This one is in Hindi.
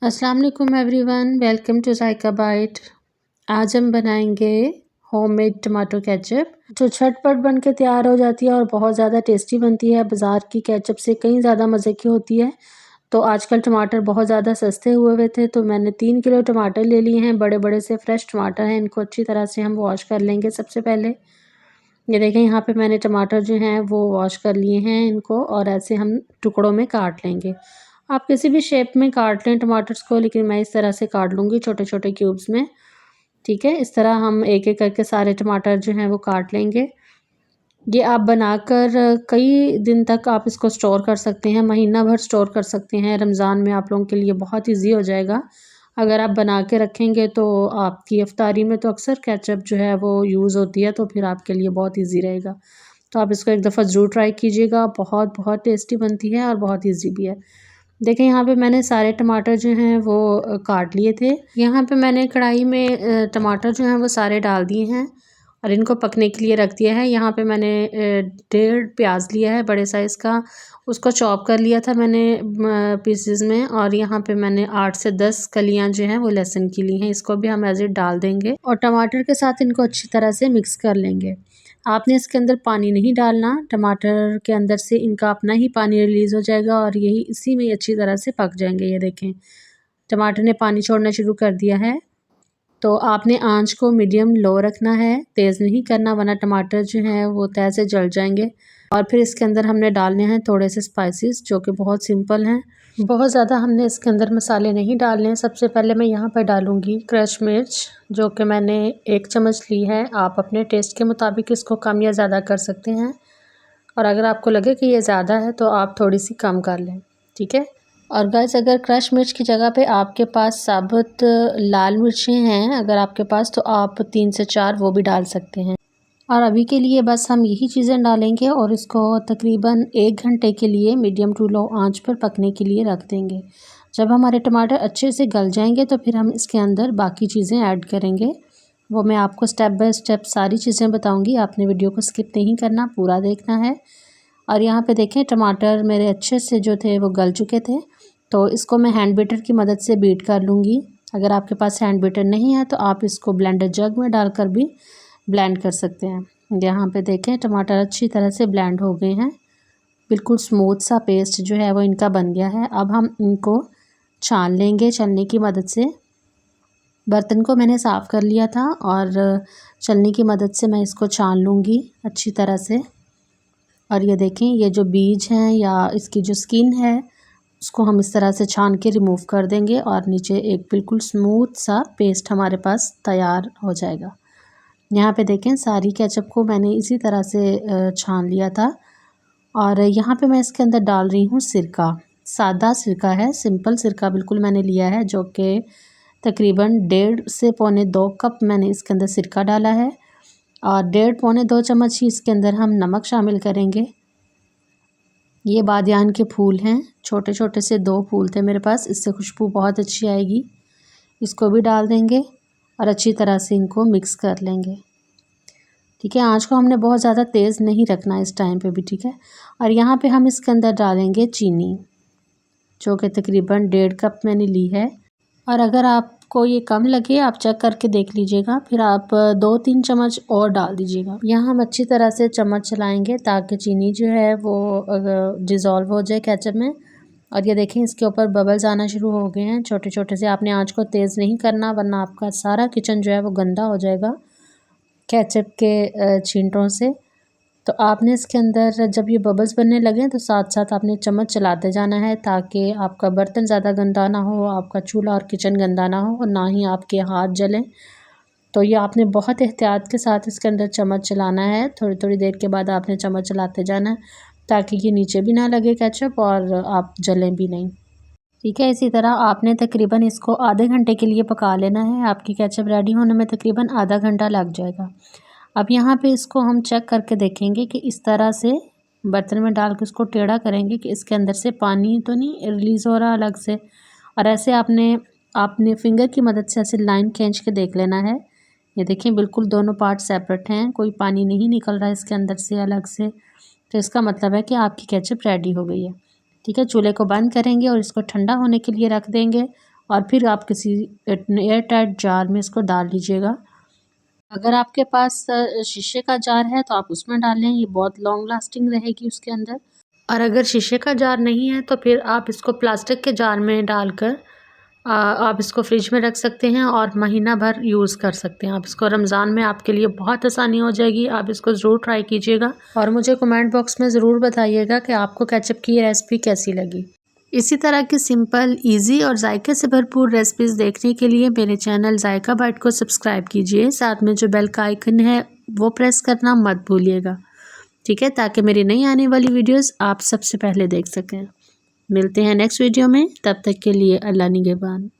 अस्सलाम वालेकुम everyone, welcome to Zaika bite. आज हम बनाएंगे होममेड टमाटो केचप जो झटपट बन के तैयार हो जाती है और बहुत ज़्यादा टेस्टी बनती है। बाज़ार की केचप से कहीं ज़्यादा मज़े की होती है। तो आजकल टमाटर बहुत ज़्यादा सस्ते हुए थे, तो मैंने 3 किलो टमाटर ले लिए हैं। बड़े बड़े से फ्रेश टमाटर हैं, इनको अच्छी तरह से हम वॉश कर लेंगे। सबसे पहले ये देखें, यहाँ पे मैंने टमाटर जो हैं वो वॉश कर लिए हैं इनको, और ऐसे हम टुकड़ों में काट लेंगे। आप किसी भी शेप में काट लें टमाटर्स को, लेकिन मैं इस तरह से काट लूँगी छोटे छोटे क्यूब्स में। ठीक है, इस तरह हम एक एक करके सारे टमाटर जो हैं वो काट लेंगे। ये आप बनाकर कई दिन तक आप इसको स्टोर कर सकते हैं, महीना भर स्टोर कर सकते हैं। रमज़ान में आप लोगों के लिए बहुत ईजी हो जाएगा अगर आप बना के रखेंगे। तो आपकी इफ्तारी में तो अक्सर केचप जो है वो यूज़ होती है, तो फिर आपके लिए बहुत ईजी रहेगा। तो आप इसको एक दफ़ा ज़रूर ट्राई कीजिएगा, बहुत बहुत टेस्टी बनती है और बहुत ईजी भी है। देखें, यहाँ पे मैंने सारे टमाटर जो हैं वो काट लिए थे। यहाँ पे मैंने कढ़ाई में टमाटर जो हैं वो सारे डाल दिए हैं और इनको पकने के लिए रख दिया है। यहाँ पे मैंने 1.5 प्याज लिया है बड़े साइज़ का, उसको चॉप कर लिया था मैंने पीसेस में। और यहाँ पे मैंने 8 से 10 कलियाँ जो हैं वो लहसुन की ली हैं, इसको भी हम एज़ इट डाल देंगे और टमाटर के साथ इनको अच्छी तरह से मिक्स कर लेंगे। आपने इसके अंदर पानी नहीं डालना, टमाटर के अंदर से इनका अपना ही पानी रिलीज़ हो जाएगा और यही इसी में अच्छी तरह से पक जाएंगे। ये देखें, टमाटर ने पानी छोड़ना शुरू कर दिया है। तो आपने आंच को मीडियम लो रखना है, तेज़ नहीं करना, वरना टमाटर जो हैं वो तय से जल जाएंगे। और फिर इसके अंदर हमने डालने हैं थोड़े से स्पाइसेस जो कि बहुत सिंपल हैं। बहुत ज़्यादा हमने इसके अंदर मसाले नहीं डालने हैं। सबसे पहले मैं यहाँ पर डालूँगी क्रश मिर्च, जो कि मैंने 1 चम्मच ली है। आप अपने टेस्ट के मुताबिक इसको कम या ज़्यादा कर सकते हैं, और अगर आपको लगे कि ये ज़्यादा है तो आप थोड़ी सी कम कर लें। ठीक है। और गाइस, अगर क्रश मिर्च की जगह पे आपके पास साबुत लाल मिर्चें हैं अगर आपके पास, तो आप 3 से 4 वो भी डाल सकते हैं। और अभी के लिए बस हम यही चीज़ें डालेंगे और इसको तकरीबन 1 घंटे के लिए मीडियम टू लो आंच पर पकने के लिए रख देंगे। जब हमारे टमाटर अच्छे से गल जाएंगे तो फिर हम इसके अंदर बाकी चीज़ें ऐड करेंगे। वो मैं आपको स्टेप बाय स्टेप सारी चीज़ें बताऊंगी, आपने वीडियो को स्किप नहीं करना, पूरा देखना है। और यहाँ पे देखें, टमाटर मेरे अच्छे से जो थे वो गल चुके थे, तो इसको मैं हैंड बीटर की मदद से बीट कर लूँगी। अगर आपके पास हैंड बीटर नहीं है तो आप इसको ब्लेंडर जग में डालकर भी ब्लेंड कर सकते हैं। यहाँ पे देखें, टमाटर अच्छी तरह से ब्लेंड हो गए हैं, बिल्कुल स्मूथ सा पेस्ट जो है वो इनका बन गया है। अब हम इनको छान लेंगे छलनी की मदद से। बर्तन को मैंने साफ़ कर लिया था और छलनी की मदद से मैं इसको छान लूँगी अच्छी तरह से। और ये देखें, ये जो बीज हैं या इसकी जो स्किन है उसको हम इस तरह से छान के रिमूव कर देंगे और नीचे एक बिल्कुल स्मूथ सा पेस्ट हमारे पास तैयार हो जाएगा। यहाँ पे देखें, सारी केचप को मैंने इसी तरह से छान लिया था। और यहाँ पे मैं इसके अंदर डाल रही हूँ सिरका। सादा सिरका है, सिंपल सिरका बिल्कुल मैंने लिया है, जो कि तकरीबन 1.5 से पौने 2 कप मैंने इसके अंदर सिरका डाला है। और 1.5 पौने 2 चम्मच ही इसके अंदर हम नमक शामिल करेंगे। ये बादियान के फूल हैं, छोटे छोटे से 2 फूल थे मेरे पास, इससे खुशबू बहुत अच्छी आएगी। इसको भी डाल देंगे और अच्छी तरह से इनको मिक्स कर लेंगे। ठीक है, आँच को हमने बहुत ज़्यादा तेज़ नहीं रखना इस टाइम पे भी। ठीक है। और यहाँ पे हम इसके अंदर डालेंगे चीनी, जो कि तकरीबन 1.5 कप मैंने ली है। और अगर आपको ये कम लगे आप चेक करके देख लीजिएगा, फिर आप 2-3 चम्मच और डाल दीजिएगा। यहाँ हम अच्छी तरह से चम्मच चलाएंगे ताकि चीनी जो है वो डिज़ोल्व हो जाए केचप में। और ये देखें, इसके ऊपर बबल्स आना शुरू हो गए हैं छोटे छोटे से। आपने आंच को तेज़ नहीं करना, वरना आपका सारा किचन जो है वो गंदा हो जाएगा केचप के छींटों से। तो आपने इसके अंदर जब ये बबल्स बनने लगें तो साथ साथ आपने चम्मच चलाते जाना है, ताकि आपका बर्तन ज़्यादा गंदा ना हो, आपका चूल्हा और किचन गंदा ना हो और ना ही आपके हाथ जलें। तो ये आपने बहुत एहतियात के साथ इसके अंदर चम्मच चलाना है। थोड़ी थोड़ी देर के बाद आपने चम्मच चलाते जाना है ताकि ये नीचे भी ना लगे केचप और आप जलें भी नहीं। ठीक है, इसी तरह आपने तकरीबन इसको आधे घंटे के लिए पका लेना है। आपकी केचप रेडी होने में तकरीबन आधा घंटा लग जाएगा। अब यहाँ पे इसको हम चेक करके देखेंगे कि इस तरह से बर्तन में डाल के इसको टेढ़ा करेंगे कि इसके अंदर से पानी तो नहीं रिलीज़ हो रहा अलग से। और ऐसे आपने फिंगर की मदद से ऐसे लाइन खींच के देख लेना है। ये देखें, बिल्कुल दोनों पार्ट सेपरेट हैं, कोई पानी नहीं निकल रहा है इसके अंदर से अलग से। तो इसका मतलब है कि आपकी केचप रेडी हो गई है। ठीक है, चूल्हे को बंद करेंगे और इसको ठंडा होने के लिए रख देंगे और फिर आप किसी एयर टाइट जार में इसको डाल लीजिएगा। अगर आपके पास शीशे का जार है तो आप उसमें डालें, ये बहुत लॉन्ग लास्टिंग रहेगी उसके अंदर। और अगर शीशे का जार नहीं है तो फिर आप इसको प्लास्टिक के जार में डालकर आप इसको फ्रिज में रख सकते हैं और महीना भर यूज़ कर सकते हैं आप इसको। रमज़ान में आपके लिए बहुत आसानी हो जाएगी, आप इसको ज़रूर ट्राई कीजिएगा और मुझे कमेंट बॉक्स में ज़रूर बताइएगा कि आपको केचप की ये रेसिपी कैसी लगी। इसी तरह की सिंपल, इजी और जायके से भरपूर रेसिपीज़ देखने के लिए मेरे चैनल जायका बाइट को सब्सक्राइब कीजिए। साथ में जो बेल का आइकन है वो प्रेस करना मत भूलिएगा, ठीक है, ताकि मेरी नई आने वाली वीडियोस आप सबसे पहले देख सकें। मिलते हैं नेक्स्ट वीडियो में, तब तक के लिए अल्लाह निगहबान।